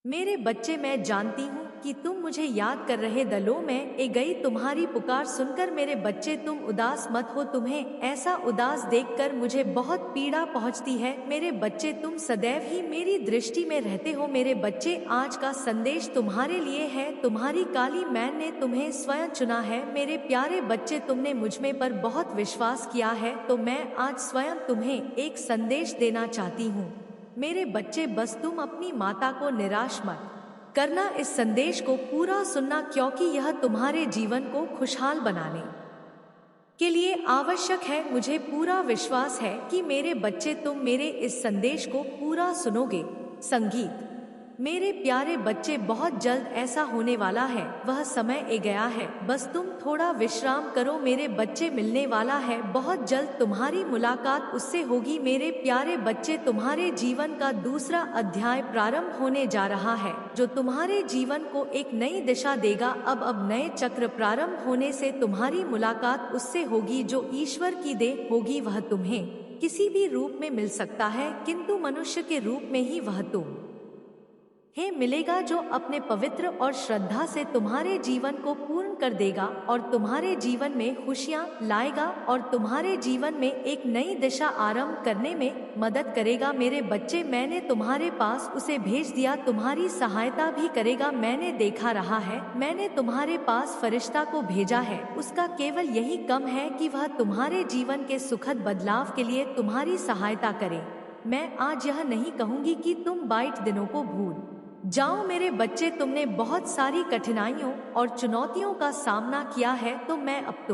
मेरे बच्चे, मैं जानती हूँ कि तुम मुझे याद कर रहे दलो में ए गई तुम्हारी पुकार सुनकर। मेरे बच्चे, तुम उदास मत हो, तुम्हें ऐसा उदास देखकर मुझे बहुत पीड़ा पहुँचती है। मेरे बच्चे, तुम सदैव ही मेरी दृष्टि में रहते हो। मेरे बच्चे, आज का संदेश तुम्हारे लिए है। तुम्हारी काली मैन ने तुम्हें स्वयं चुना है। मेरे प्यारे बच्चे, तुमने मुझमें पर बहुत विश्वास किया है, तो मैं आज स्वयं तुम्हें एक संदेश देना चाहती हूँ। मेरे बच्चे, बस तुम अपनी माता को निराश मत करना। इस संदेश को पूरा सुनना, क्योंकि यह तुम्हारे जीवन को खुशहाल बनाने के लिए आवश्यक है। मुझे पूरा विश्वास है कि मेरे बच्चे, तुम मेरे इस संदेश को पूरा सुनोगे। संगीत। मेरे प्यारे बच्चे, बहुत जल्द ऐसा होने वाला है। वह समय आ गया है, बस तुम थोड़ा विश्राम करो। मेरे बच्चे, मिलने वाला है, बहुत जल्द तुम्हारी मुलाकात उससे होगी। मेरे प्यारे बच्चे, तुम्हारे जीवन का दूसरा अध्याय प्रारंभ होने जा रहा है, जो तुम्हारे जीवन को एक नई दिशा देगा। अब नए चक्र प्रारंभ होने से तुम्हारी मुलाकात उससे होगी जो ईश्वर की देन होगी। वह तुम्हें किसी भी रूप में मिल सकता है, किंतु मनुष्य के रूप में ही वह तुम हे मिलेगा, जो अपने पवित्र और श्रद्धा से तुम्हारे जीवन को पूर्ण कर देगा और तुम्हारे जीवन में खुशियां लाएगा और तुम्हारे जीवन में एक नई दिशा आरंभ करने में मदद करेगा। मेरे बच्चे, मैंने तुम्हारे पास उसे भेज दिया, तुम्हारी सहायता भी करेगा। मैंने देखा रहा है, मैंने तुम्हारे पास फरिश्ता को भेजा है। उसका केवल यही कम है कि वह तुम्हारे जीवन के सुखद बदलाव के लिए तुम्हारी सहायता करे। मैं आज यह नहीं कहूँगी कि तुम 22 दिनों को भूल जाओ। मेरे बच्चे, तुमने बहुत सारी कठिनाइयों और चुनौतियों का सामना किया है, तो मैं अब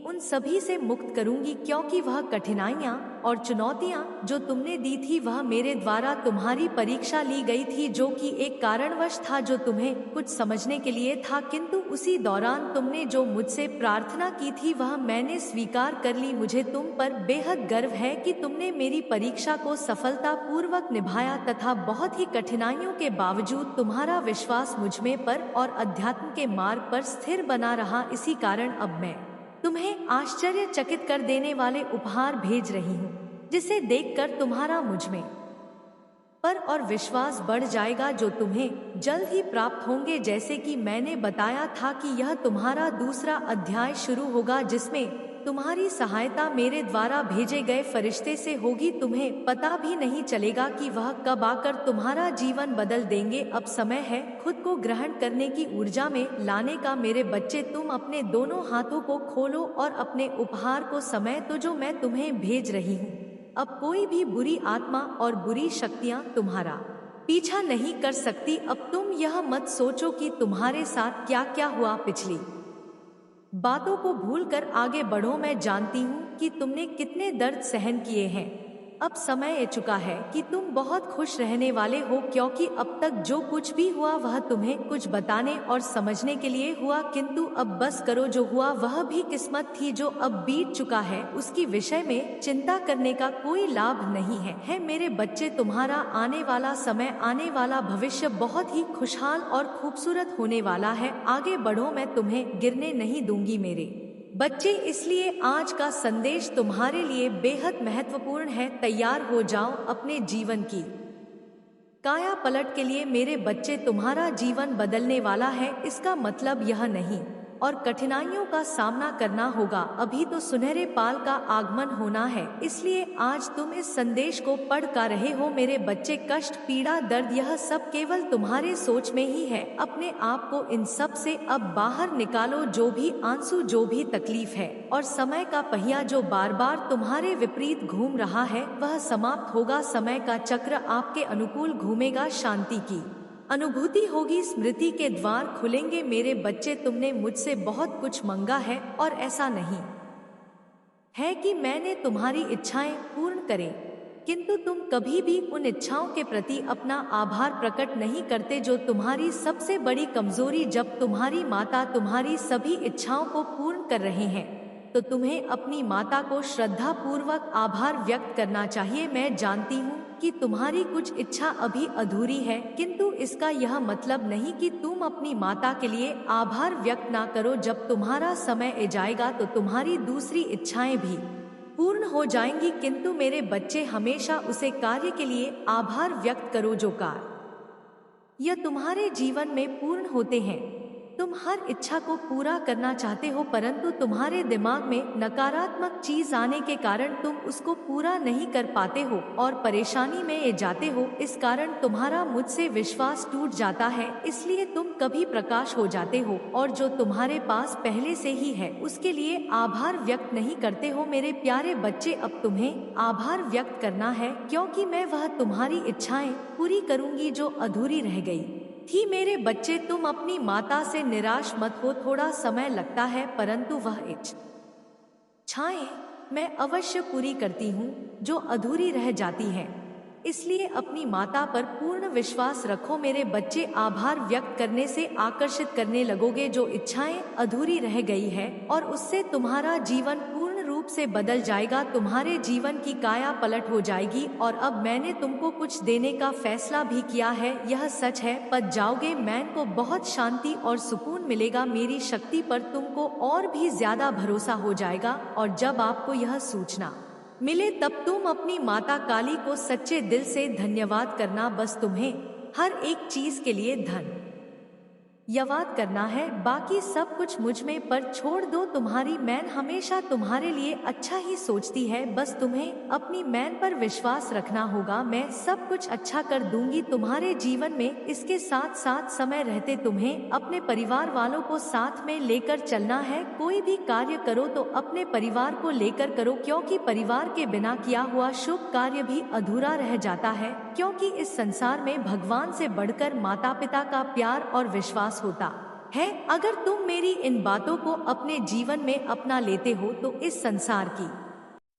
उन सभी से मुक्त करूंगी, क्योंकि वह कठिनाइयां और चुनौतियां जो तुमने दी थी, वह मेरे द्वारा तुम्हारी परीक्षा ली गई थी, जो कि एक कारणवश था, जो तुम्हें कुछ समझने के लिए था। किंतु उसी दौरान तुमने जो मुझसे प्रार्थना की थी, वह मैंने स्वीकार कर ली। मुझे तुम पर बेहद गर्व है कि तुमने मेरी परीक्षा को सफलता पूर्वक निभाया, तथा बहुत ही कठिनाइयों के बावजूद तुम्हारा विश्वास मुझमें पर और अध्यात्म के मार्ग पर स्थिर बना रहा। इसी कारण अब मैं तुम्हें आश्चर्यचकित कर देने वाले उपहार भेज रही हूँ, जिसे देखकर तुम्हारा मुझमें पर और विश्वास बढ़ जाएगा, जो तुम्हें जल्द ही प्राप्त होंगे। जैसे कि मैंने बताया था कि यह तुम्हारा दूसरा अध्याय शुरू होगा, जिसमें तुम्हारी सहायता मेरे द्वारा भेजे गए फरिश्ते से होगी। तुम्हें पता भी नहीं चलेगा कि वह कब आकर तुम्हारा जीवन बदल देंगे। अब समय है खुद को ग्रहण करने की ऊर्जा में लाने का। मेरे बच्चे, तुम अपने दोनों हाथों को खोलो और अपने उपहार को समय तो, जो मैं तुम्हें भेज रही हूँ। अब कोई भी बुरी आत्मा और बुरी शक्तियाँ तुम्हारा पीछा नहीं कर सकती। अब तुम यह मत सोचो कि तुम्हारे साथ क्या क्या हुआ। पिछली बातों को भूलकर आगे बढ़ो। मैं जानती हूँ कि तुमने कितने दर्द सहन किए हैं। अब समय आ चुका है कि तुम बहुत खुश रहने वाले हो, क्योंकि अब तक जो कुछ भी हुआ वह तुम्हें कुछ बताने और समझने के लिए हुआ। किंतु अब बस करो, जो हुआ वह भी किस्मत थी। जो अब बीत चुका है उसकी विषय में चिंता करने का कोई लाभ नहीं है। मेरे बच्चे, तुम्हारा आने वाला समय, आने वाला भविष्य बहुत ही खुशहाल और खूबसूरत होने वाला है। आगे बढ़ो, मैं तुम्हें गिरने नहीं दूंगी मेरे बच्चे। इसलिए आज का संदेश तुम्हारे लिए बेहद महत्वपूर्ण है। तैयार हो जाओ अपने जीवन की काया पलट के लिए। मेरे बच्चे, तुम्हारा जीवन बदलने वाला है, इसका मतलब यह नहीं और कठिनाइयों का सामना करना होगा। अभी तो सुनहरे पाल का आगमन होना है, इसलिए आज तुम इस संदेश को पढ़ का रहे हो। मेरे बच्चे, कष्ट, पीड़ा, दर्द, यह सब केवल तुम्हारे सोच में ही है। अपने आप को इन सब से अब बाहर निकालो। जो भी आंसू, जो भी तकलीफ है और समय का पहिया जो बार बार तुम्हारे विपरीत घूम रहा है, वह समाप्त होगा। समय का चक्र आपके अनुकूल घूमेगा। शांति की अनुभूति होगी, स्मृति के द्वार खुलेंगे। मेरे बच्चे, तुमने मुझसे बहुत कुछ मांगा है और ऐसा नहीं है कि मैंने तुम्हारी इच्छाएं पूर्ण करें, किंतु तुम कभी भी उन इच्छाओं के प्रति अपना आभार प्रकट नहीं करते, जो तुम्हारी सबसे बड़ी कमजोरी। जब तुम्हारी माता तुम्हारी सभी इच्छाओं को पूर्ण कर रहे हैं, तो तुम्हें अपनी माता को श्रद्धा पूर्वक आभार व्यक्त करना चाहिए। मैं जानती हूँ कि तुम्हारी कुछ इच्छा अभी अधूरी है, किंतु इसका यह मतलब नहीं कि तुम अपनी माता के लिए आभार व्यक्त ना करो। जब तुम्हारा समय आ जाएगा तो तुम्हारी दूसरी इच्छाएं भी पूर्ण हो जाएंगी। किंतु मेरे बच्चे, हमेशा उसे कार्य के लिए आभार व्यक्त करो जो कार्य यह तुम्हारे जीवन में पूर्ण होते हैं। तुम हर इच्छा को पूरा करना चाहते हो, परंतु तुम्हारे दिमाग में नकारात्मक चीज आने के कारण तुम उसको पूरा नहीं कर पाते हो और परेशानी में ये जाते हो। इस कारण तुम्हारा मुझसे विश्वास टूट जाता है, इसलिए तुम कभी प्रकाश हो जाते हो और जो तुम्हारे पास पहले से ही है उसके लिए आभार व्यक्त नहीं करते हो। मेरे प्यारे बच्चे, अब तुम्हें आभार व्यक्त करना है, क्योंकि मैं वह तुम्हारी इच्छाएं पूरी करूंगी जो अधूरी रह गई थी। मेरे बच्चे, तुम अपनी माता से निराश मत हो। थोड़ा समय लगता है, परंतु वह इच्छाएं मैं अवश्य पूरी करती हूँ जो अधूरी रह जाती है। इसलिए अपनी माता पर पूर्ण विश्वास रखो। मेरे बच्चे, आभार व्यक्त करने से आकर्षित करने लगोगे जो इच्छाएं अधूरी रह गई है और उससे तुम्हारा जीवन पूर्ण रूप से बदल जाएगा। तुम्हारे जीवन की काया पलट हो जाएगी और अब मैंने तुमको कुछ देने का फैसला भी किया है। यह सच है, पद जाओगे। मैन को बहुत शांति और सुकून मिलेगा। मेरी शक्ति पर तुमको और भी ज्यादा भरोसा हो जाएगा और जब आपको यह सूचना मिले तब तुम अपनी माता काली को सच्चे दिल से धन्यवाद करना। बस तुम्हें हर एक चीज के लिए धन्यवाद करना है, बाकी सब कुछ मुझ में पर छोड़ दो। तुम्हारी मैन हमेशा तुम्हारे लिए अच्छा ही सोचती है। बस तुम्हें अपनी मैन पर विश्वास रखना होगा। मैं सब कुछ अच्छा कर दूंगी तुम्हारे जीवन में। इसके साथ साथ समय रहते तुम्हें अपने परिवार वालों को साथ में लेकर चलना है। कोई भी कार्य करो तो अपने परिवार को लेकर करो, क्योंकि परिवार के बिना किया हुआ शुभ कार्य भी अधूरा रह जाता है। क्योंकि इस संसार में भगवान से बढ़कर माता पिता का प्यार और विश्वास होता है। अगर तुम मेरी इन बातों को अपने जीवन में अपना लेते हो तो इस संसार की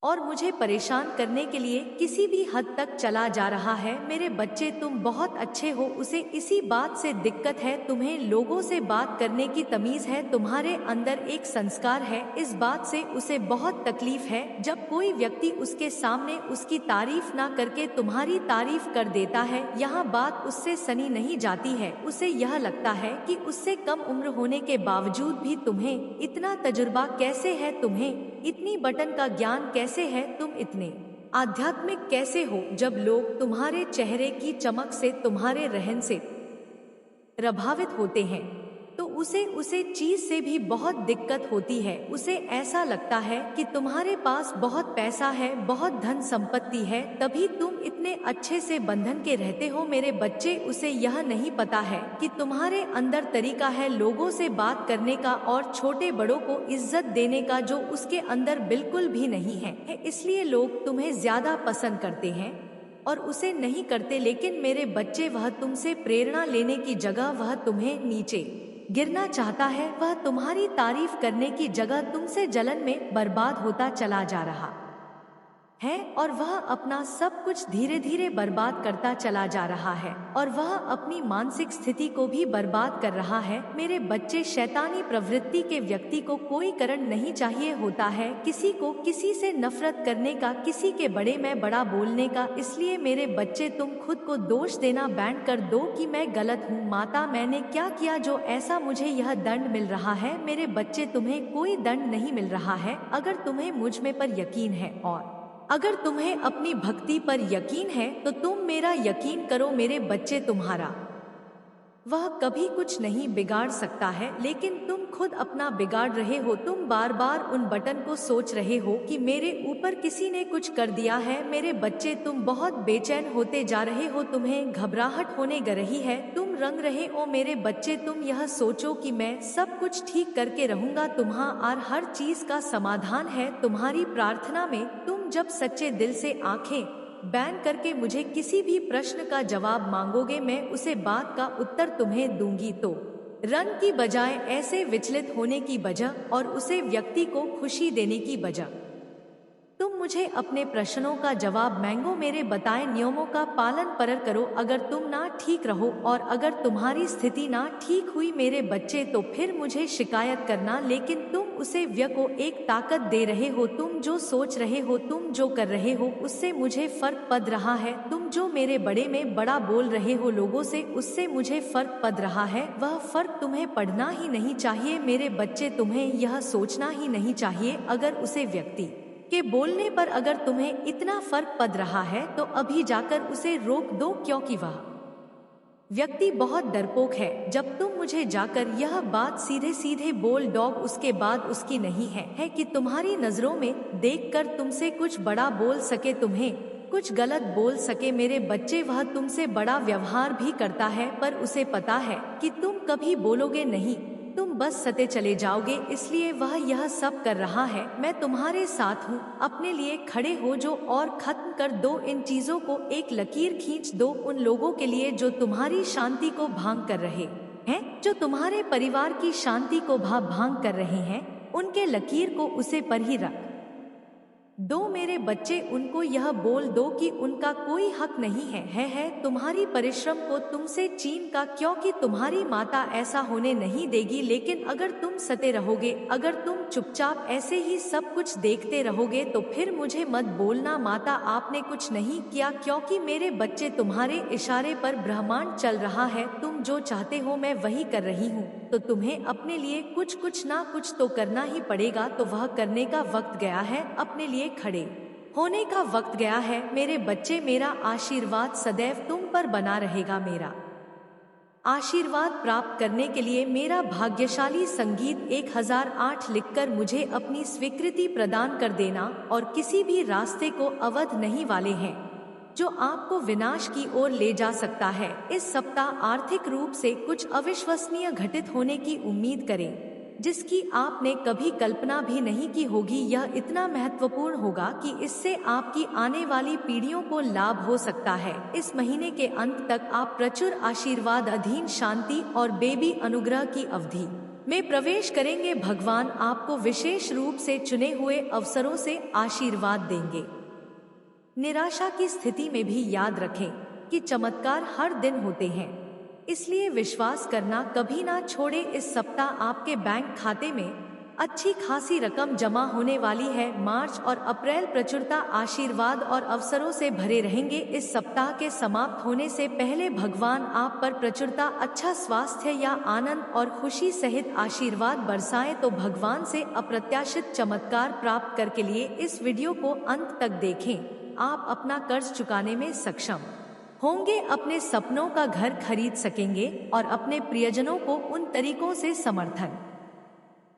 और मुझे परेशान करने के लिए किसी भी हद तक चला जा रहा है। मेरे बच्चे, तुम बहुत अच्छे हो। उसे इसी बात से दिक्कत है, तुम्हें लोगों से बात करने की तमीज है। तुम्हारे अंदर एक संस्कार है, इस बात से उसे बहुत तकलीफ है। जब कोई व्यक्ति उसके सामने उसकी तारीफ ना करके तुम्हारी तारीफ कर देता है, यहाँ बात उससे सनी नहीं जाती है। उसे यह लगता है कि उससे कम उम्र होने के बावजूद भी तुम्हें इतना तजुर्बा कैसे है, तुम्हें इतनी बटन का ज्ञान कैसे है, तुम इतने आध्यात्मिक कैसे हो। जब लोग तुम्हारे चेहरे की चमक से, तुम्हारे रहन से प्रभावित होते हैं तो उसे चीज से भी बहुत दिक्कत होती है। उसे ऐसा लगता है कि तुम्हारे पास बहुत पैसा है, बहुत धन संपत्ति है, तभी तुम इतने अच्छे से बंधन के रहते हो। मेरे बच्चे, उसे यह नहीं पता है कि तुम्हारे अंदर तरीका है लोगों से बात करने का और छोटे बड़ों को इज्जत देने का, जो उसके अंदर बिल्कुल भी नहीं है। इसलिए लोग तुम्हें ज्यादा पसंद करते हैं और उसे नहीं करते। लेकिन मेरे बच्चे, वह तुमसे प्रेरणा लेने की जगह वह तुम्हें नीचे गिरना चाहता है। वह तुम्हारी तारीफ करने की जगह तुमसे जलन में बर्बाद होता चला जा रहा है और वह अपना सब कुछ धीरे धीरे बर्बाद करता चला जा रहा है और वह अपनी मानसिक स्थिति को भी बर्बाद कर रहा है। मेरे बच्चे, शैतानी प्रवृत्ति के व्यक्ति को कोई कारण नहीं चाहिए होता है किसी को किसी से नफरत करने का, किसी के बड़े में बड़ा बोलने का। इसलिए मेरे बच्चे, तुम खुद को दोष देना बैंड कर दो कि मैं गलत हूँ। माता, मैंने क्या किया जो ऐसा मुझे यह दंड मिल रहा है। मेरे बच्चे, तुम्हें कोई दंड नहीं मिल रहा है। अगर तुम्हें मुझ में पर यकीन है और अगर तुम्हें अपनी भक्ति पर यकीन है तो तुम मेरा यकीन करो। मेरे बच्चे, तुम्हारा वह कभी कुछ नहीं बिगाड़ सकता है, लेकिन तुम खुद अपना बिगाड़ रहे हो। तुम बार बार उन बटन को सोच रहे हो कि मेरे ऊपर किसी ने कुछ कर दिया है। मेरे बच्चे, तुम बहुत बेचैन होते जा रहे हो, तुम्हें घबराहट होने ग रही है, तुम रंग रहे हो। मेरे बच्चे, तुम यह सोचो कि मैं सब कुछ ठीक करके रहूंगा, तुम्हार हर चीज का समाधान है तुम्हारी प्रार्थना में। तुम जब सच्चे दिल से आंखें बैन करके मुझे किसी भी प्रश्न का जवाब मांगोगे, मैं उसे बात का उत्तर तुम्हें दूंगी। तो रंग की बजाय ऐसे विचलित होने की बजाय और उसे व्यक्ति को खुशी देने की बजाय तुम मुझे अपने प्रश्नों का जवाब मांगो। मेरे बताए नियमों का पालन पर करो। अगर तुम ना ठीक रहो और अगर तुम्हारी स्थिति ना ठीक हुई मेरे बच्चे, तो फिर मुझे शिकायत करना। लेकिन तुम उसे व्यय को एक ताकत दे रहे हो। तुम जो सोच रहे हो, तुम जो कर रहे हो, उससे मुझे फर्क पड़ रहा है। तुम जो मेरे बड़े में बड़ा बोल रहे हो लोगों से, उससे मुझे फर्क पड़ रहा है। वह फर्क तुम्हें पड़ना ही नहीं चाहिए मेरे बच्चे, तुम्हें यह सोचना ही नहीं चाहिए। अगर उसे व्यक्ति के बोलने पर अगर तुम्हें इतना फर्क पड़ रहा है तो अभी जाकर उसे रोक दो, क्योंकि वह व्यक्ति बहुत डरपोक है। जब तुम मुझे जाकर यह बात सीधे सीधे बोल डॉग, उसके बाद उसकी नहीं है कि तुम्हारी नजरों में देखकर तुमसे कुछ बड़ा बोल सके, तुम्हें कुछ गलत बोल सके। मेरे बच्चे, वह तुमसे बड़ा व्यवहार भी करता है, पर उसे पता है कि तुम कभी बोलोगे नहीं, तुम बस सते चले जाओगे, इसलिए वह यह सब कर रहा है। मैं तुम्हारे साथ हूँ, अपने लिए खड़े हो जो और खत्म कर दो इन चीजों को। एक लकीर खींच दो उन लोगों के लिए जो तुम्हारी शांति को भंग कर रहे हैं, जो तुम्हारे परिवार की शांति को भंग कर रहे हैं। उनके लकीर को उसे पर ही रख दो। मेरे बच्चे, उनको यह बोल दो कि उनका कोई हक नहीं है तुम्हारी परिश्रम को तुमसे चीन का, क्योंकि तुम्हारी माता ऐसा होने नहीं देगी। लेकिन अगर तुम सते रहोगे, अगर तुम चुपचाप ऐसे ही सब कुछ देखते रहोगे, तो फिर मुझे मत बोलना माता आपने कुछ नहीं किया, क्योंकि मेरे बच्चे तुम्हारे इशारे पर ब्रह्मांड चल रहा है। तुम जो चाहते हो मैं वही कर रही हूँ, तो तुम्हें अपने लिए कुछ ना कुछ तो करना ही पड़ेगा। तो वह करने का वक्त गया है, अपने लिए खड़े होने का वक्त गया है। मेरे बच्चे, मेरा आशीर्वाद सदैव तुम पर बना रहेगा। मेरा आशीर्वाद प्राप्त करने के लिए मेरा भाग्यशाली संगीत 1008 लिखकर मुझे अपनी स्वीकृति प्रदान कर देना। और किसी भी रास्ते को अवध नहीं वाले हैं जो आपको विनाश की ओर ले जा सकता है। इस सप्ताह आर्थिक रूप से कुछ अविश्वसनीय घटित होने की उम्मीद करें, जिसकी आपने कभी कल्पना भी नहीं की होगी। यह इतना महत्वपूर्ण होगा कि इससे आपकी आने वाली पीढ़ियों को लाभ हो सकता है। इस महीने के अंत तक आप प्रचुर आशीर्वाद, अधीन शांति और बेबी अनुग्रह की अवधि में प्रवेश करेंगे। भगवान आपको विशेष रूप से चुने हुए अवसरों से आशीर्वाद देंगे। निराशा की स्थिति में भी याद रखें कि चमत्कार हर दिन होते हैं, इसलिए विश्वास करना कभी ना छोड़े। इस सप्ताह आपके बैंक खाते में अच्छी खासी रकम जमा होने वाली है। मार्च और अप्रैल प्रचुरता, आशीर्वाद और अवसरों से भरे रहेंगे। इस सप्ताह के समाप्त होने से पहले भगवान आप पर प्रचुरता, अच्छा स्वास्थ्य या आनंद और खुशी सहित आशीर्वाद बरसाएं। तो भगवान से अप्रत्याशित चमत्कार प्राप्त करने के लिए इस वीडियो को अंत तक देखें। आप अपना कर्ज चुकाने में सक्षम होंगे, अपने सपनों का घर खरीद सकेंगे और अपने प्रियजनों को उन तरीकों से समर्थन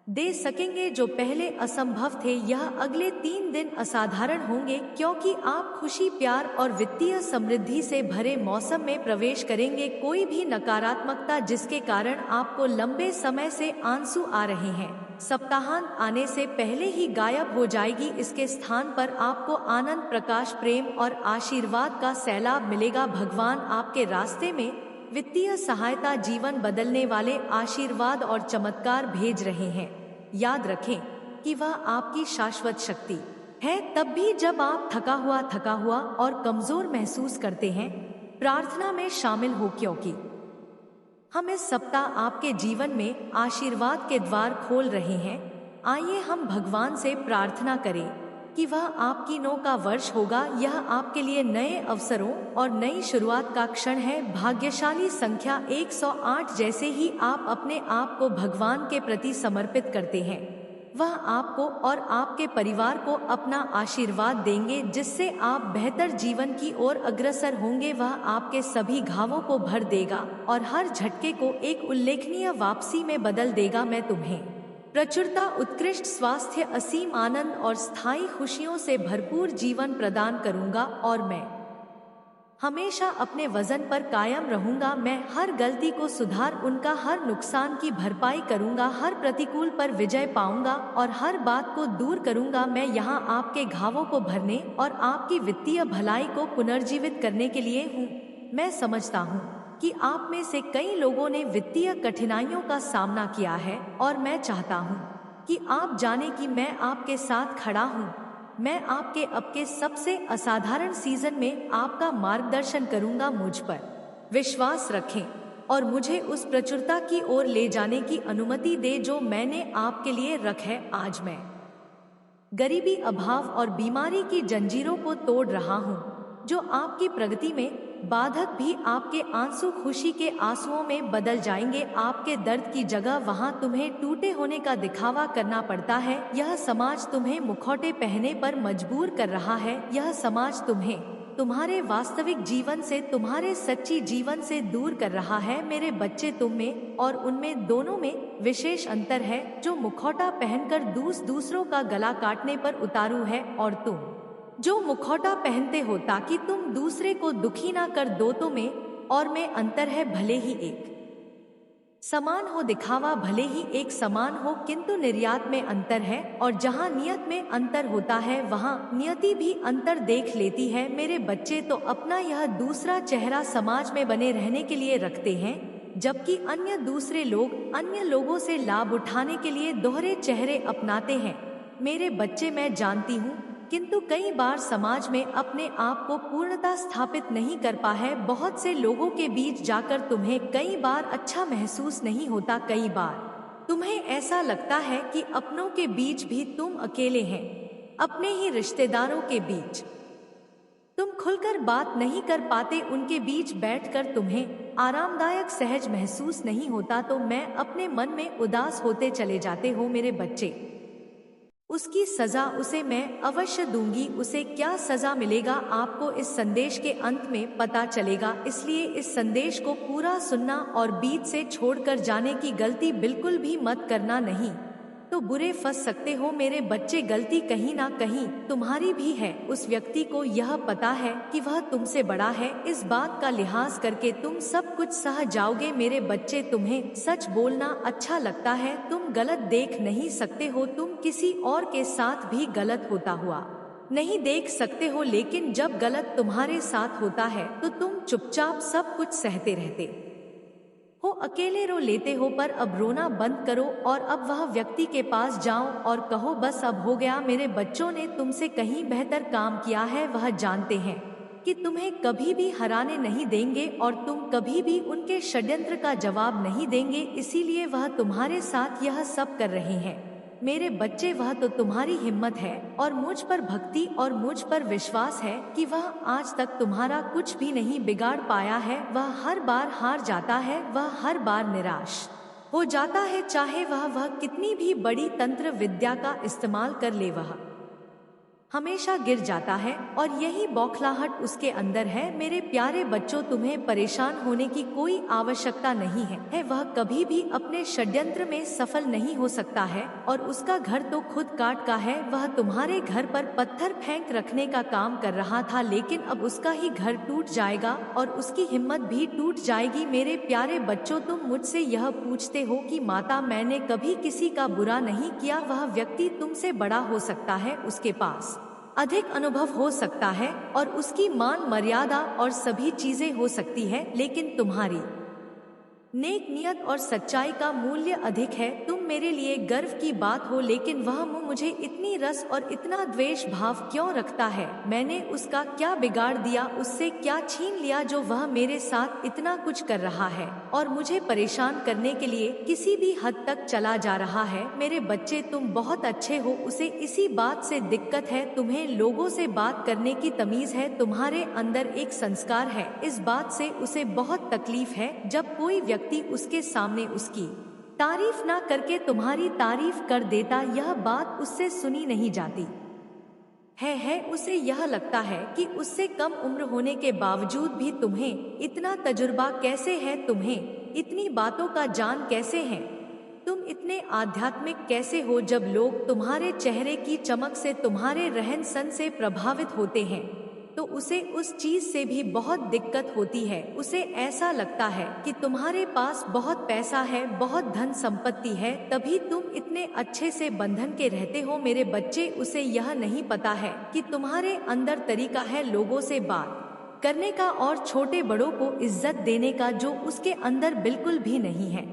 दे सकेंगे जो पहले असंभव थे। यह अगले 3 दिन असाधारण होंगे, क्योंकि आप खुशी, प्यार और वित्तीय समृद्धि से भरे मौसम में प्रवेश करेंगे। कोई भी नकारात्मकता जिसके कारण आपको लंबे समय से आंसू आ रहे हैं, सप्ताहांत आने से पहले ही गायब हो जाएगी। इसके स्थान पर आपको आनंद, प्रकाश, प्रेम और आशीर्वाद का सैलाब मिलेगा। भगवान आपके रास्ते में वित्तीय सहायता, जीवन बदलने वाले आशीर्वाद और चमत्कार भेज रहे हैं। याद रखें कि वह आपकी शाश्वत शक्ति है। तब भी जब आप थका हुआ और कमजोर महसूस करते हैं, प्रार्थना में शामिल हो, क्योंकि हम इस सप्ताह आपके जीवन में आशीर्वाद के द्वार खोल रहे हैं। आइए हम भगवान से प्रार्थना करें कि वह आपकी का वर्ष होगा। यह आपके लिए नए अवसरों और नई शुरुआत का क्षण है। भाग्यशाली संख्या 108। जैसे ही आप अपने आप को भगवान के प्रति समर्पित करते हैं, वह आपको और आपके परिवार को अपना आशीर्वाद देंगे, जिससे आप बेहतर जीवन की ओर अग्रसर होंगे। वह आपके सभी घावों को भर देगा और हर झटके को एक उल्लेखनीय वापसी में बदल देगा। मैं तुम्हें प्रचुरता, उत्कृष्ट स्वास्थ्य, असीम आनंद और स्थायी खुशियों से भरपूर जीवन प्रदान करूंगा और मैं हमेशा अपने वजन पर कायम रहूंगा। मैं हर गलती को सुधार, उनका हर नुकसान की भरपाई करूंगा, हर प्रतिकूल पर विजय पाऊंगा और हर बात को दूर करूंगा। मैं यहाँ आपके घावों को भरने और आपकी वित्तीय भलाई को पुनर्जीवित करने के लिए हूँ। मैं समझता हूँ कि आप में से कई लोगों ने वित्तीय कठिनाइयों का सामना किया है और मैं चाहता हूं कि आप जाने कि मैं आपके साथ खड़ा हूं। मैं आपके अब के सबसे असाधारण सीजन में आपका मार्गदर्शन करूंगा। मुझ पर विश्वास रखें और मुझे उस प्रचुरता की ओर ले जाने की अनुमति दे जो मैंने आपके लिए रख है। आज मैं गरीबी, अभाव और बीमारी की जंजीरों को तोड़ रहा हूं, जो आपकी प्रगति में बाधक भी आपके आंसू खुशी के आंसुओं में बदल जाएंगे। आपके दर्द की जगह वहां तुम्हें टूटे होने का दिखावा करना पड़ता है। यह समाज तुम्हें मुखौटे पहनने पर मजबूर कर रहा है। यह समाज तुम्हें तुम्हारे वास्तविक जीवन से, तुम्हारे सच्ची जीवन से दूर कर रहा है। मेरे बच्चे, तुम में और उनमें दोनों में विशेष अंतर है। जो मुखौटा पहनकर दूसरों का गला काटने पर उतारू है, और तुम जो मुखौटा पहनते हो ताकि तुम दूसरे को दुखी ना कर दो, तो में और में अंतर है। भले ही एक समान हो, दिखावा भले ही एक समान हो, किंतु निर्यात में अंतर है। और जहाँ नियत में अंतर होता है वहाँ नियति भी अंतर देख लेती है। मेरे बच्चे तो अपना यह दूसरा चेहरा समाज में बने रहने के लिए रखते हैं, जबकि अन्य दूसरे लोग अन्य लोगों से लाभ उठाने के लिए दोहरे चेहरे अपनाते हैं। मेरे बच्चे, मैं जानती हूँ, किंतु कई बार समाज में अपने आप को पूर्णता स्थापित नहीं कर पा है। बहुत से लोगों के बीच जाकर तुम्हें कई बार अच्छा महसूस नहीं होता। कई बार तुम्हें ऐसा लगता है कि अपनों के बीच भी तुम अकेले हैं, अपने ही रिश्तेदारों के बीच तुम खुलकर बात नहीं कर पाते। उनके बीच बैठकर तुम्हें आरामदायक सहज महसूस नहीं होता, तो मैं अपने मन में उदास होते चले जाते हो। मेरे बच्चे, उसकी सजा उसे मैं अवश्य दूंगी। उसे क्या सजा मिलेगा, आपको इस संदेश के अंत में पता चलेगा। इसलिए इस संदेश को पूरा सुनना और बीच से छोड़कर जाने की गलती बिल्कुल भी मत करना, नहीं तो बुरे फंस सकते हो। मेरे बच्चे, गलती कहीं ना कहीं तुम्हारी भी है। उस व्यक्ति को यह पता है कि वह तुमसे बड़ा है, इस बात का लिहाज करके तुम सब कुछ सह जाओगे। मेरे बच्चे, तुम्हें सच बोलना अच्छा लगता है, तुम गलत देख नहीं सकते हो, तुम किसी और के साथ भी गलत होता हुआ नहीं देख सकते हो, लेकिन जब गलत तुम्हारे साथ होता है तो तुम चुपचाप सब कुछ सहते रहते हो, अकेले रो लेते हो। पर अब रोना बंद करो और अब वह व्यक्ति के पास जाओ और कहो, बस अब हो गया। मेरे बच्चों ने तुमसे कहीं बेहतर काम किया है। वह जानते हैं कि तुम्हें कभी भी हराने नहीं देंगे और तुम कभी भी उनके षड्यंत्र का जवाब नहीं देंगे, इसीलिए वह तुम्हारे साथ यह सब कर रहे हैं। मेरे बच्चे, वह तो तुम्हारी हिम्मत है और मुझ पर भक्ति और मुझ पर विश्वास है कि वह आज तक तुम्हारा कुछ भी नहीं बिगाड़ पाया है। वह हर बार हार जाता है, वह हर बार निराश हो जाता है, चाहे वह कितनी भी बड़ी तंत्र विद्या का इस्तेमाल कर ले, वह हमेशा गिर जाता है और यही बौखलाहट उसके अंदर है। मेरे प्यारे बच्चों, तुम्हें परेशान होने की कोई आवश्यकता नहीं है। वह कभी भी अपने षड्यंत्र में सफल नहीं हो सकता है और उसका घर तो खुद काट का है। वह तुम्हारे घर पर पत्थर फेंक रखने का काम कर रहा था, लेकिन अब उसका ही घर टूट जाएगा और उसकी हिम्मत भी टूट जाएगी। मेरे प्यारे बच्चों, तुम मुझसे यह पूछते हो कि माता, मैंने कभी किसी का बुरा नहीं किया। वह व्यक्ति तुमसे बड़ा हो सकता है, उसके पास अधिक अनुभव हो सकता है और उसकी मान मर्यादा और सभी चीजें हो सकती है, लेकिन तुम्हारी नेक नियत और सच्चाई का मूल्य अधिक है। तुम मेरे लिए गर्व की बात हो, लेकिन वह मुझे इतनी रस और इतना द्वेष भाव क्यों रखता है? मैंने उसका क्या बिगाड़ दिया, उससे क्या छीन लिया जो वह मेरे साथ इतना कुछ कर रहा है और मुझे परेशान करने के लिए किसी भी हद तक चला जा रहा है? मेरे बच्चे, तुम बहुत अच्छे हो, उसे इसी बात से दिक्कत है। तुम्हें लोगों से बात करने की तमीज है, तुम्हारे अंदर एक संस्कार है, इस बात से उसे बहुत तकलीफ है जब कोई व्यक्ति उसके सामने उसकी तारीफ ना करके तुम्हारी तारीफ कर देता। यह बात उससे सुनी नहीं जाती है। उसे यह लगता है कि उससे कम उम्र होने के बावजूद भी तुम्हें इतना तजुर्बा कैसे है, तुम्हें इतनी बातों का जान कैसे है, तुम इतने आध्यात्मिक कैसे हो? जब लोग तुम्हारे चेहरे की चमक से, तुम्हारे रहन सहन से प्रभावित होते हैं तो उसे उस चीज से भी बहुत दिक्कत होती है। उसे ऐसा लगता है कि तुम्हारे पास बहुत पैसा है, बहुत धन संपत्ति है, तभी तुम इतने अच्छे से बंधन के रहते हो। मेरे बच्चे, उसे यह नहीं पता है कि तुम्हारे अंदर तरीका है लोगों से बात करने का और छोटे बड़ों को इज्जत देने का, जो उसके अंदर बिल्कुल भी नहीं है।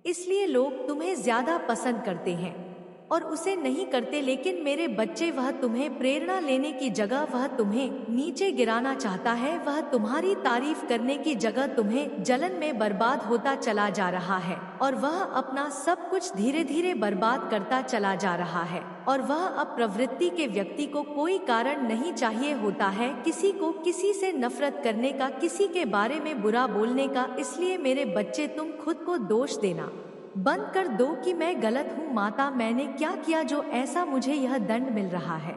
इसलिए लोग तुम्हें ज्यादा पसंद करते हैं और उसे नहीं करते। लेकिन मेरे बच्चे, वह तुम्हें प्रेरणा लेने की जगह वह तुम्हें नीचे गिराना चाहता है। वह तुम्हारी तारीफ करने की जगह तुम्हें जलन में बर्बाद होता चला जा रहा है और वह अपना सब कुछ धीरे धीरे बर्बाद करता चला जा रहा है। और वह अब प्रवृत्ति के व्यक्ति को कोई कारण नहीं चाहिए होता है, किसी को किसी से नफरत करने का, किसी के बारे में बुरा बोलने का। इसलिए मेरे बच्चे, तुम खुद को दोष देना बंद कर दो कि मैं गलत हूँ। माता, मैंने क्या किया जो ऐसा मुझे यह दंड मिल रहा है?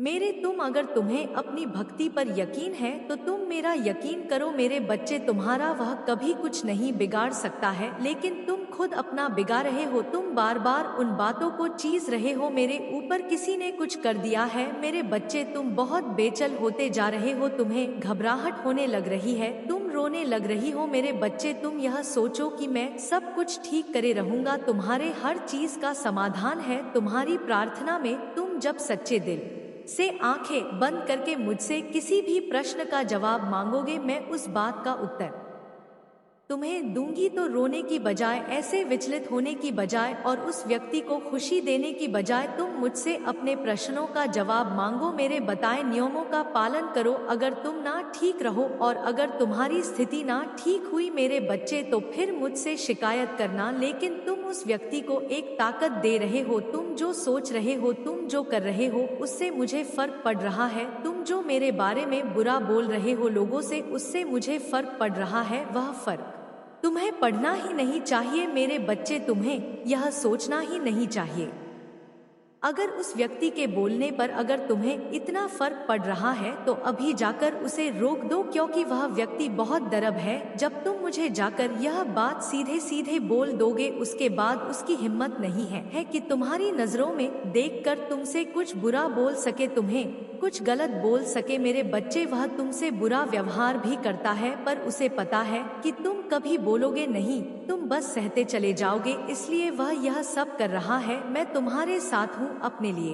मेरे तुम अगर तुम्हें अपनी भक्ति पर यकीन है तो तुम मेरा यकीन करो मेरे बच्चे, तुम्हारा वह कभी कुछ नहीं बिगाड़ सकता है, लेकिन तुम खुद अपना बिगाड़ रहे हो। तुम बार बार उन बातों को चीज रहे हो, मेरे ऊपर किसी ने कुछ कर दिया है। मेरे बच्चे तुम बहुत बेचैन होते जा रहे हो, तुम्हें घबराहट होने लग रही है, तुम रोने लग रही हो। मेरे बच्चे तुम यह सोचो कि मैं सब कुछ ठीक करे रहूंगा, तुम्हारे हर चीज का समाधान है तुम्हारी प्रार्थना में। तुम जब सच्चे दिल से आंखें बंद करके मुझसे किसी भी प्रश्न का जवाब मांगोगे, मैं उस बात का उत्तर तुम्हें दूंगी। तो रोने की बजाय, ऐसे विचलित होने की बजाय और उस व्यक्ति को खुशी देने की बजाय तुम मुझसे अपने प्रश्नों का जवाब मांगो, मेरे बताए नियमों का पालन करो। अगर तुम ना ठीक रहो और अगर तुम्हारी स्थिति ना ठीक हुई मेरे बच्चे, तो फिर मुझसे शिकायत करना, लेकिन तुम उस व्यक्ति को एक ताकत दे रहे हो। तुम जो सोच रहे हो, तुम जो कर रहे हो, उससे मुझे फर्क पड़ रहा है। तुम जो मेरे बारे में बुरा बोल रहे हो लोगों से, उससे मुझे फर्क पड़ रहा है। वह फर्क तुम्हें पढ़ना ही नहीं चाहिए मेरे बच्चे, तुम्हें यह सोचना ही नहीं चाहिए। अगर उस व्यक्ति के बोलने पर अगर तुम्हें इतना फर्क पड़ रहा है तो अभी जाकर उसे रोक दो, क्योंकि वह व्यक्ति बहुत दरब है। जब तुम मुझे जाकर यह बात सीधे सीधे बोल दोगे, उसके बाद उसकी हिम्मत नहीं है कि तुम्हारी नजरों में देखकर तुमसे कुछ बुरा बोल सके, तुम्हें कुछ गलत बोल सके। मेरे बच्चे वह तुमसे बुरा व्यवहार भी करता है, पर उसे पता है कि तुम कभी बोलोगे नहीं, तुम बस सहते चले जाओगे, इसलिए वह यह सब कर रहा है। मैं तुम्हारे साथ हूँ अपने लिए।